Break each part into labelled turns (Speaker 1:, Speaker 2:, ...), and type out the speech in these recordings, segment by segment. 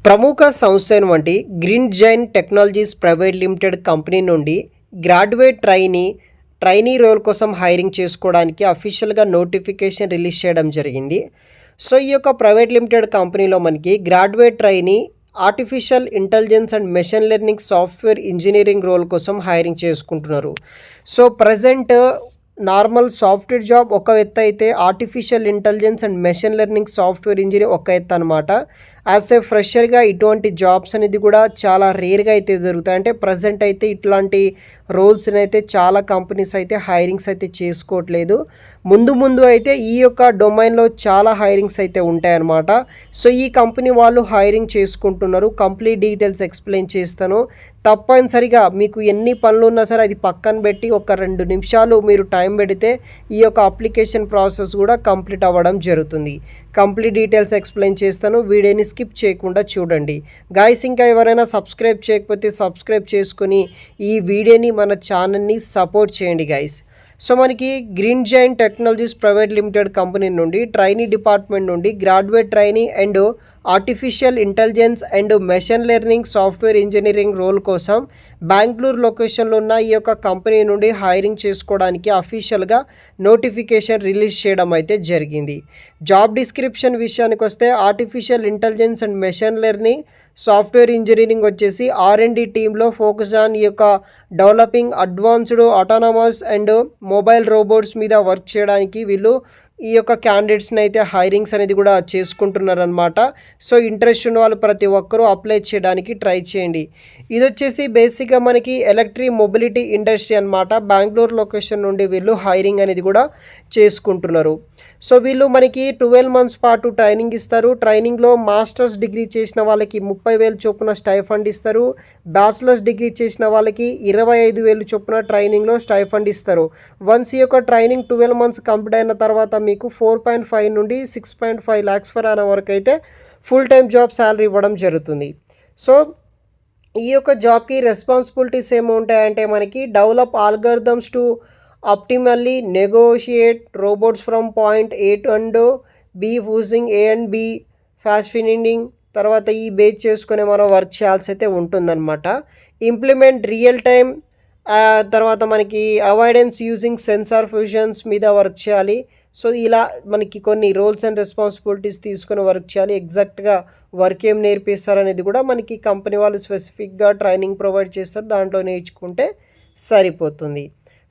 Speaker 1: ప్రముఖ సంస్థ వంటి green Jain technologies private limited company నుండి గ్రాడ్యుయేట్ ట్రైనీ రోల్ కోసం హైరింగ్ చేసుకోవడానికి అఫీషియల్గా నోటిఫికేషన్ రిలీజ్ చేయడం జరిగింది. సో ఈ యొక్క ప్రైవేట్ లిమిటెడ్ కంపెనీలో మనకి graduate trainee artificial intelligence and machine learning software engineering role కోసం హైరింగ్ చేసుకుంటున్నారు. So present normal software job ఒక ఎత్తు అయితే artificial intelligence and machine learning software engineer ఒక ఎత్తు అనమాట. యాజ్ ఏ ఫ్రెషర్గా ఇటువంటి జాబ్స్ అనేది కూడా చాలా రేర్గా అయితే దొరుకుతాయి. అంటే ప్రజెంట్ అయితే ఇట్లాంటి రోల్స్ని అయితే చాలా కంపెనీస్ అయితే హైరింగ్స్ అయితే చేసుకోవట్లేదు. ముందు అయితే ఈ యొక్క డొమైన్లో చాలా హైరింగ్స్ అయితే ఉంటాయన్నమాట. సో ఈ కంపెనీ వాళ్ళు హైరింగ్ చేసుకుంటున్నారు. కంప్లీట్ డీటెయిల్స్ ఎక్స్ప్లెయిన్ చేస్తాను. తప్పనిసరిగా మీకు ఎన్ని పనులు ఉన్నా సరే అది పక్కన పెట్టి ఒక 2 నిమిషాలు మీరు టైం పెడితే ఈ యొక్క అప్లికేషన్ ప్రాసెస్ కూడా కంప్లీట్ అవ్వడం జరుగుతుంది. కంప్లీట్ డీటెయిల్స్ ఎక్స్ప్లెయిన్ చేస్తాను. వీడియోని స్కిప్ చేయకుండా చూడండి. గైస్, ఇంకా ఎవరైనా సబ్స్క్రైబ్ చేయకపోతే సబ్స్క్రైబ్ చేసుకుని ఈ వీడియోని మన ఛానల్ని సపోర్ట్ చేయండి గైస్. సో మనకి green Jain technologies private limited company నుండి ట్రైనీ డిపార్ట్మెంట్ నుండి graduate trainee and artificial intelligence and machine learning software engineering role కోసం బెంగళూరు లొకేషన్లో ఉన్న ఈ యొక్క కంపెనీ నుండి హైరింగ్ చేసుకోవడానికి అఫీషియల్గా నోటిఫికేషన్ రిలీజ్ చేయడం అయితే జరిగింది. జాబ్ డిస్క్రిప్షన్ విషయానికి వస్తే artificial intelligence and machine learning software engineering వచ్చేసి R&D టీంలో ఫోకస్ ఆన్ ఈ యొక్క developing advanced autonomous and mobile robots మీద వర్క్ చేయడానికి వీళ్ళు ఈ యొక్క క్యాండిడేట్స్ని అయితే హైరింగ్స్ అనేది కూడా చేసుకుంటున్నారనమాట. సో ఇంట్రెస్ట్ ఉన్న వాళ్ళు ప్రతి ఒక్కరూ అప్లై చేయడానికి ట్రై చేయండి. ఇది వచ్చేసి బేసిక్గా మనకి ఎలక్ట్రిక్ మొబిలిటీ ఇండస్ట్రీ అనమాట. బెంగళూరు లొకేషన్ నుండి వీళ్ళు హైరింగ్ అనేది కూడా చేసుకుంటున్నారు. సో వీళ్ళు మనకి 12 months పాటు ట్రైనింగ్ ఇస్తారు. ట్రైనింగ్లో మాస్టర్స్ డిగ్రీ చేసిన వాళ్ళకి 30,000 చొప్పున స్టైఫండ్ ఇస్తారు. బ్యాచిలర్స్ డిగ్రీ చేసిన వాళ్ళకి 25,000 చొప్పున ట్రైనింగ్లో స్టైఫండ్ ఇస్తారు. వన్స్ ఈ యొక్క ట్రైనింగ్ 12 months కంప్లీట్ అయిన తర్వాత మీకు 4.5 నుండి 6.5 lakhs per annum వరకు అయితే ఫుల్ టైం జాబ్ శాలరీ ఇవ్వడం జరుగుతుంది. సో ఈ యొక్క జాబ్కి రెస్పాన్సిబిలిటీస్ ఏముంటాయంటే మనకి develop algorithms to optimally negotiate robots from point A and B using A and B fast finding తర్వాత ఈ బేస్ చేసుకునే మనం వర్క్ చేయాల్సి అయితే ఉంటుందన్నమాట. ఇంప్లిమెంట్ రియల్ టైం తర్వాత మనకి అవాయిడెన్స్ యూజింగ్ సెన్సార్ ఫ్యూజన్స్ మీద వర్క్ చేయాలి. సో ఇలా మనకి కొన్ని రోల్స్ అండ్ రెస్పాన్సిబిలిటీస్ తీసుకొని వర్క్ చేయాలి. ఎగ్జాక్ట్గా వర్క్ ఏం నేర్పిస్తారు అనేది కూడా మనకి కంపెనీ వాళ్ళు స్పెసిఫిక్గా ట్రైనింగ్ ప్రొవైడ్ చేస్తారు. దాంట్లో నేర్చుకుంటే సరిపోతుంది.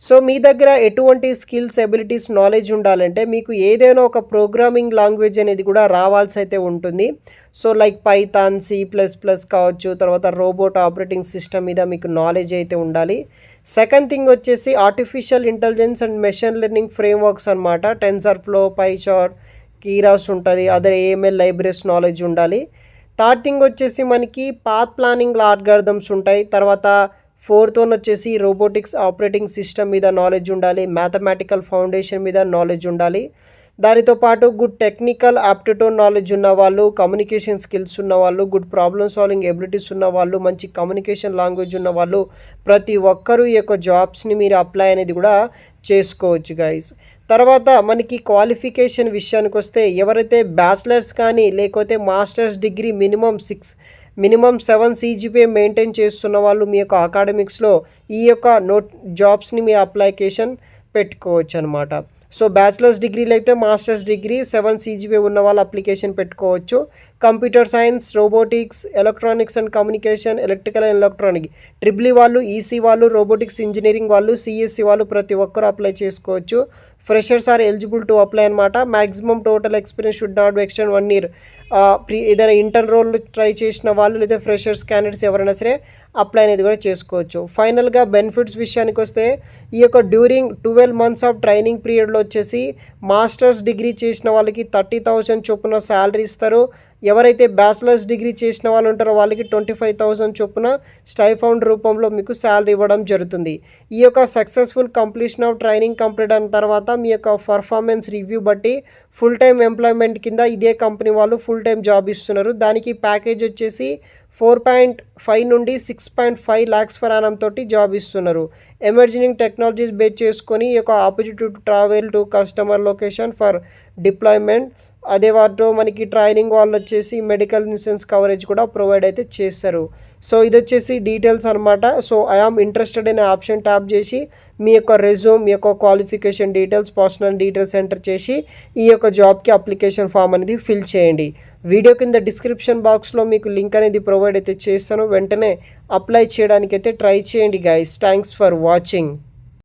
Speaker 1: సో మీ దగ్గర ఎటువంటి స్కిల్స్ ఎబిలిటీస్ నాలెడ్జ్ ఉండాలంటే మీకు ఏదైనా ఒక ప్రోగ్రామింగ్ లాంగ్వేజ్ అనేది కూడా రావాల్సి అయితే ఉంటుంది. సో లైక్ పైథాన్, C++ కావచ్చు, తర్వాత రోబోట్ ఆపరేటింగ్ సిస్టమ్ మీద మీకు నాలెడ్జ్ అయితే ఉండాలి. సెకండ్ థింగ్ వచ్చేసి artificial intelligence and machine learning frameworks అనమాట. టెన్సర్ఫ్లో, పైచార్ట్, కీరాస్ ఉంటుంది. అదర్ AML లైబ్రరీస్ నాలెడ్జ్ ఉండాలి. థర్డ్ థింగ్ వచ్చేసి మనకి పాత్ ప్లానింగ్ ఆల్గారిథమ్స్ ఉంటాయి. తర్వాత ఫోర్త్ వన్ వచ్చేసి రోబోటిక్స్ ఆపరేటింగ్ సిస్టమ్ మీద నాలెడ్జ్ ఉండాలి. మ్యాథమెటికల్ ఫౌండేషన్ మీద నాలెడ్జ్ ఉండాలి. దానితో పాటు గుడ్ టెక్నికల్ ఆప్టిట్యూడ్ నాలెడ్జ్ ఉన్నవాళ్ళు, కమ్యూనికేషన్ స్కిల్స్ ఉన్నవాళ్ళు, గుడ్ ప్రాబ్లమ్ సాల్వింగ్ ఎబిలిటీస్ ఉన్నవాళ్ళు, మంచి కమ్యూనికేషన్ లాంగ్వేజ్ ఉన్నవాళ్ళు ప్రతి ఒక్కరూ ఈ యొక్క జాబ్స్ని మీరు అప్లై అనేది కూడా చేసుకోవచ్చు గైస్. తర్వాత మనకి క్వాలిఫికేషన్ విషయానికి వస్తే ఎవరైతే బ్యాచిలర్స్ కానీ లేకపోతే masters degree minimum 7 CGPA maintain చేస్తున్న వాళ్ళు మీ యొక్క అకాడమిక్స్లో ఈ యొక్క జాబ్స్ని మీ అప్లికేషన్ పెట్టుకోవచ్చు అనమాట. సో బ్యాచిలర్స్ డిగ్రీలు అయితే మాస్టర్స్ డిగ్రీ 7 CGPA ఉన్న వాళ్ళు అప్లికేషన్ పెట్టుకోవచ్చు. Computer science, robotics, electronics and communication, electrical and electronic, EEE వాళ్ళు, EC వాళ్ళు, రోబోటిక్స్ ఇంజనీరింగ్ వాళ్ళు, CSE వాళ్ళు ప్రతి ఒక్కరు అప్లై చేసుకోవచ్చు. Freshers are eligible to apply అనమాట. Maximum total experience should not extend 1 year. ఏదైనా ఇంటర్ రోల్ ట్రై చేసిన వాళ్ళు లేదా ఫ్రెషర్స్ క్యాండిడేట్స్ ఎవరైనా సరే అప్లై అనేది కూడా చేసుకోవచ్చు. ఫైనల్గా బెనిఫిట్స్ విషయానికి వస్తే ఈ యొక్క డ్యూరింగ్ 12 months ఆఫ్ ట్రైనింగ్ పీరియడ్లో వచ్చేసి మాస్టర్స్ డిగ్రీ చేసిన వాళ్ళకి 30,000 చొప్పున శాలరీ ఇస్తారు. ఎవరైతే బ్యాచిలర్స్ డిగ్రీ చేసిన వాళ్ళు ఉంటారో వాళ్ళకి 25,000 చొప్పున స్టైఫండ్ రూపంలో మీకు శాలరీ ఇవ్వడం జరుగుతుంది. ఈ యొక్క successful completion of training complete అయిన తర్వాత మీ యొక్క పర్ఫార్మెన్స్ రివ్యూ బట్టి ఫుల్ టైం ఎంప్లాయ్మెంట్ కింద ఇదే కంపెనీ వాళ్ళు ఫుల్ టైం జాబ్ ఇస్తున్నారు. దానికి ప్యాకేజ్ వచ్చేసి 4.5 నుండి 6.5 lakhs per annum తోటి జాబ్ ఇస్తున్నారు. ఎమర్జింగ్ టెక్నాలజీస్ బేస్ చేసుకొని ఈ యొక్క opportunity to travel to customer location for deployment అదే వాటిలో మనకి ట్రైనింగ్ వాళ్ళు వచ్చేసి మెడికల్ ఇన్సూరెన్స్ కవరేజ్ కూడా ప్రొవైడ్ అయితే చేస్తారు. సో ఇది వచ్చేసి డీటెయిల్స్ అనమాట. సో ఐ ఆమ్ ఇంట్రెస్టెడ్ అనే ఆప్షన్ ట్యాప్ చేసి మీ యొక్క రెజ్యూమ్, మీ యొక్క qualification details, personal details enter చేసి ఈ యొక్క జాబ్కి అప్లికేషన్ ఫామ్ అనేది ఫిల్ చేయండి. వీడియో కింద డిస్క్రిప్షన్ బాక్స్లో మీకు లింక్ అనేది ప్రొవైడ్ అయితే చేస్తాను. వెంటనే అప్లై చేయడానికి అయితే ట్రై చేయండి గైస్. Thanks for watching.